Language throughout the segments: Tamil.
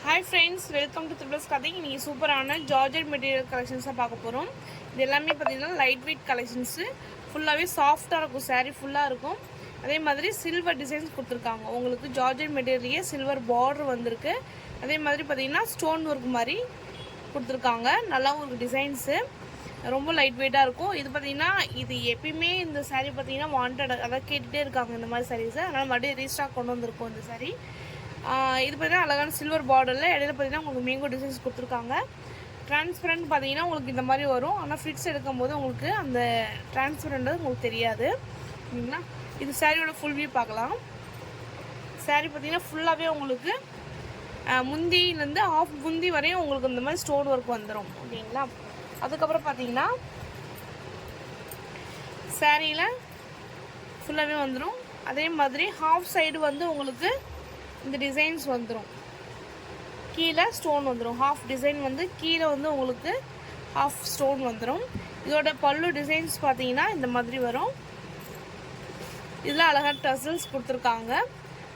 Hi friends, welcome to Triplus Cutting. இன்னைக்கு சூப்பரான ஜார்ஜெட் மெட்டீரியல் கலெக்ஷன்ஸாக பார்க்க போகிறோம். இது எல்லாமே பார்த்தீங்கன்னா லைட் வெயிட் கலெக்ஷன்ஸு, ஃபுல்லாகவே சாஃப்டாக இருக்கும், சாரீ ஃபுல்லாக இருக்கும். அதே மாதிரி சில்வர் டிசைன்ஸ் கொடுத்துருக்காங்க. உங்களுக்கு ஜார்ஜெட் மெட்டீரியல்லையே சில்வர் பார்டர் வந்திருக்கு. அதே மாதிரி பார்த்தீங்கன்னா ஸ்டோன் ஒர்க் மாதிரி கொடுத்துருக்காங்க. நல்லாவும் இருக்குது டிசைன்ஸு, ரொம்ப லைட் வெயிட்டாக இருக்கும். இது பார்த்திங்கன்னா இது எப்பயுமே இந்த சாரீ பார்த்திங்கன்னா வாண்டட், அதாவது கேட்டுகிட்டே இருக்காங்க இந்த மாதிரி சாரீஸை. அதனால் மறுபடியும் ரீஸ்டாக் கொண்டு வந்திருக்கோம் இந்த சாரீ. இது பார்த்தீங்கன்னா அழகான சில்வர் பார்டரில் இடையில பார்த்தீங்கன்னா உங்களுக்கு மேங்கோ டிசைன்ஸ் கொடுத்துருக்காங்க. டிரான்ஸ்பரண்ட் பார்த்தீங்கன்னா உங்களுக்கு இந்த மாதிரி வரும். ஆனால் ஃபிட்ஸ் எடுக்கும்போது உங்களுக்கு அந்த டிரான்ஸ்பரண்ட் உங்களுக்கு தெரியாது. ஓகேங்களா? இது சாரியோட ஃபுல் வியூ பார்க்கலாம். சாரீ பார்த்தீங்கன்னா ஃபுல்லாகவே உங்களுக்கு முந்திலேருந்து ஆஃப் முந்தி வரையும் உங்களுக்கு இந்த மாதிரி ஸ்டோன் ஒர்க் வந்துடும். ஓகேங்களா? அதுக்கப்புறம் பார்த்தீங்கன்னா சாரியில் ஃபுல்லாகவே வந்துடும். அதே மாதிரி ஹாஃப் சைடு வந்து உங்களுக்கு இந்த டிசைன்ஸ் வந்துடும். கீழே ஸ்டோன் வந்துடும். ஹாஃப் டிசைன் வந்து கீழே வந்து உங்களுக்கு ஹாஃப் ஸ்டோன் வந்துடும். இதோட பல்லு டிசைன்ஸ் பார்த்தீங்கன்னா இந்த மாதிரி வரும். இதில் அழகாக டசல்ஸ் கொடுத்துருக்காங்க.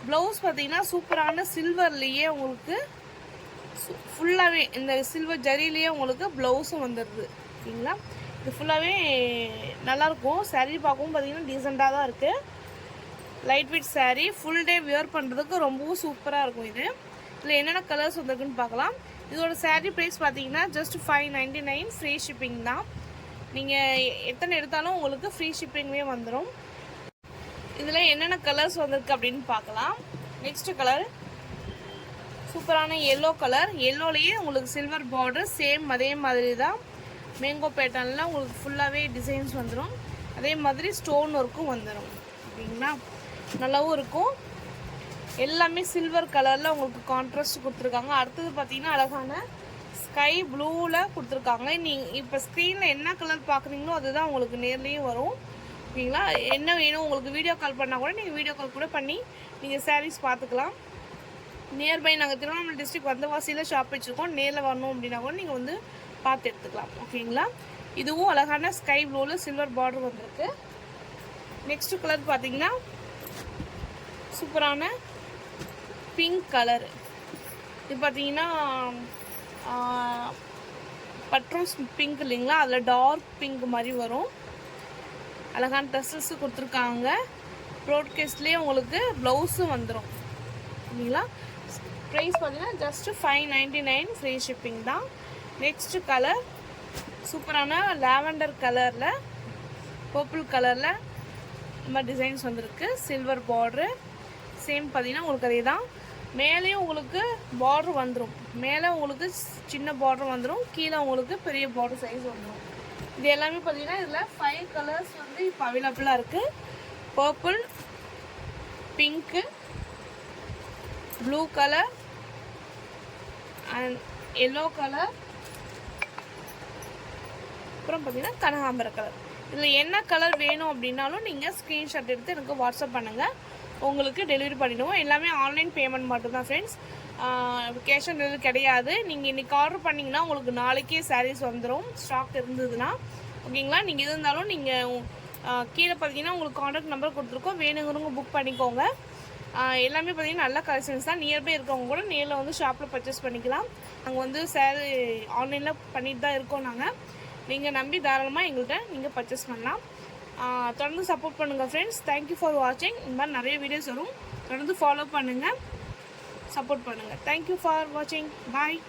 ப்ளவுஸ் பார்த்தீங்கன்னா சூப்பரான சில்வர்லேயே உங்களுக்கு ஃபுல்லாகவே இந்த சில்வர் ஜரிலேயே உங்களுக்கு ப்ளவுஸும் வந்துடுது. ஓகேங்களா? இது ஃபுல்லாகவே நல்லாயிருக்கும். சாரீ பார்க்கவும் பார்த்தீங்கன்னா டீசெண்டாக தான் இருக்குது. Light weight sari, full day wear பண்ணுறதுக்கு ரொம்பவும் சூப்பராக இருக்கும். இதில் என்னென்ன கலர்ஸ் வந்திருக்குன்னு பார்க்கலாம். இதோட சாரீ ப்ரைஸ் பார்த்தீங்கன்னா ஜஸ்ட் 599, ஃப்ரீ ஷிப்பிங் தான். நீங்கள் எத்தனை எடுத்தாலும் உங்களுக்கு ஃப்ரீ ஷிப்பிங்லேயே வந்துடும். இதில் என்னென்ன கலர்ஸ் வந்திருக்கு அப்படின்னு பார்க்கலாம். நெக்ஸ்ட்டு கலர் சூப்பரான எல்லோ கலர். எல்லோலேயே உங்களுக்கு சில்வர் பார்டர், சேம் அதே மாதிரி தான் மேங்கோ பேட்டர்னில் உங்களுக்கு ஃபுல்லாகவே டிசைன்ஸ் வந்துடும். அதே மாதிரி ஸ்டோன் ஒர்க்கும் வந்துடும். ஓகேங்களா? நல்லாவும் இருக்கும். எல்லாமே சில்வர் கலரில் உங்களுக்கு கான்ட்ராஸ்ட் கொடுத்துருக்காங்க. அடுத்தது பார்த்தீங்கன்னா அழகான ஸ்கை ப்ளூவில் கொடுத்துருக்காங்க. நீங்கள் இப்போ ஸ்க்ரீனில் என்ன கலர் பார்க்குறீங்களோ அதுதான் உங்களுக்கு நேர்லேயும் வரும். ஓகேங்களா? என்ன வேணும் உங்களுக்கு வீடியோ கால் பண்ணால் கூட நீங்கள் வீடியோ கால் கூட பண்ணி நீங்கள் சாரீஸ் பார்த்துக்கலாம். நியர்பை நாங்கள் திருவண்ணாமலை டிஸ்ட்ரிக்ட் வந்தவாசியில் ஷாப் வச்சுருக்கோம். நேரில் வரணும் அப்படின்னா கூட நீங்கள் வந்து பார்த்து எடுத்துக்கலாம். ஓகேங்களா? இதுவும் அழகான ஸ்கை ப்ளூவில் சில்வர் பார்டர் வந்திருக்கு. நெக்ஸ்ட்டு கலர் பார்த்தீங்கன்னா சூப்பரான பிங்க் கலர். இது பார்த்தீங்கன்னா பட்ரோஸ் பிங்க் இல்லைங்களா, அதில் டார்க் பிங்க் மாதிரி வரும். அழகான ட்ரெஸ்ஸஸு கொடுத்துருக்காங்க. ப்ரோட்கேஸ்ட்லேயே உங்களுக்கு ப்ளவுஸும் வந்துடும். ஓகேங்களா? ப்ரைஸ் பார்த்தீங்கன்னா ஜஸ்ட்டு 599, ஃப்ரீ ஷிப்பிங் தான். நெக்ஸ்ட்டு கலர் சூப்பரான லாவெண்டர் கலரில் பர்பிள் கலரில் இந்த மாதிரி டிசைன்ஸ் வந்திருக்கு. சில்வர் பார்ட்ரு சேம் பார்த்தீங்கன்னா உங்களுக்கு அதே தான். மேலேயும் உங்களுக்கு பார்ட்ரு வந்துடும். மேலே உங்களுக்கு சின்ன பார்ட்ரு வந்துடும், கீழே உங்களுக்கு பெரிய பார்ட்ரு சைஸ் வந்துடும். இது எல்லாமே பார்த்தீங்கன்னா இதில் 5 கலர்ஸ் வந்து இப்போ அவைலபிளாக இருக்குது. Purple, pink, blue colour and yellow colour, அப்புறம் பார்த்தீங்கன்னா கனகாம்பர கலர். இதில் என்ன கலர் வேணும் அப்படின்னாலும் நீங்கள் ஸ்க்ரீன்ஷாட் எடுத்து எனக்கு வாட்ஸ்அப் பண்ணுங்கள், உங்களுக்கு டெலிவரி பண்ணிவிடுவோம். எல்லாமே ஆன்லைன் பேமெண்ட் மட்டும்தான் ஃப்ரெண்ட்ஸ். கேஷ் ஆன் டெலிவரி கிடையாது. நீங்கள் இன்றைக்கி ஆர்டர் பண்ணிங்கன்னா உங்களுக்கு நாளைக்கே சாரீஸ் வந்துடும், ஸ்டாக் இருந்ததுன்னா. ஓகேங்களா? நீங்கள் இது இருந்தாலும் நீங்கள் கீழே பார்த்தீங்கன்னா உங்களுக்கு கான்டாக்ட் நம்பர் கொடுத்துருக்கோம், வேணுங்கிறவங்க புக் பண்ணிக்கோங்க. எல்லாமே பார்த்தீங்கன்னா நல்ல கலெக்ஷன்ஸ் தான். நியர்பை இருக்கவங்க கூட நேரில் வந்து ஷாப்பில் பர்ச்சேஸ் பண்ணிக்கலாம். நாங்கள் வந்து சாரீ ஆன்லைனில் பண்ணிட்டு தான் இருக்கோம். நீங்கள் நம்பி தாராளமாக எங்கள்கிட்ட நீங்கள் பர்ச்சேஸ் பண்ணலாம். தொடர்ந்து சப்போர்ட் பண்ணுங்கள் ஃப்ரெண்ட்ஸ். தேங்க்யூ ஃபார் வாட்சிங். இந்த மாதிரி நிறைய வீடியோஸ் வரும், தொடர்ந்து ஃபாலோ பண்ணுங்கள், சப்போர்ட் பண்ணுங்கள். தேங்க்யூ ஃபார் வாட்சிங். பாய்.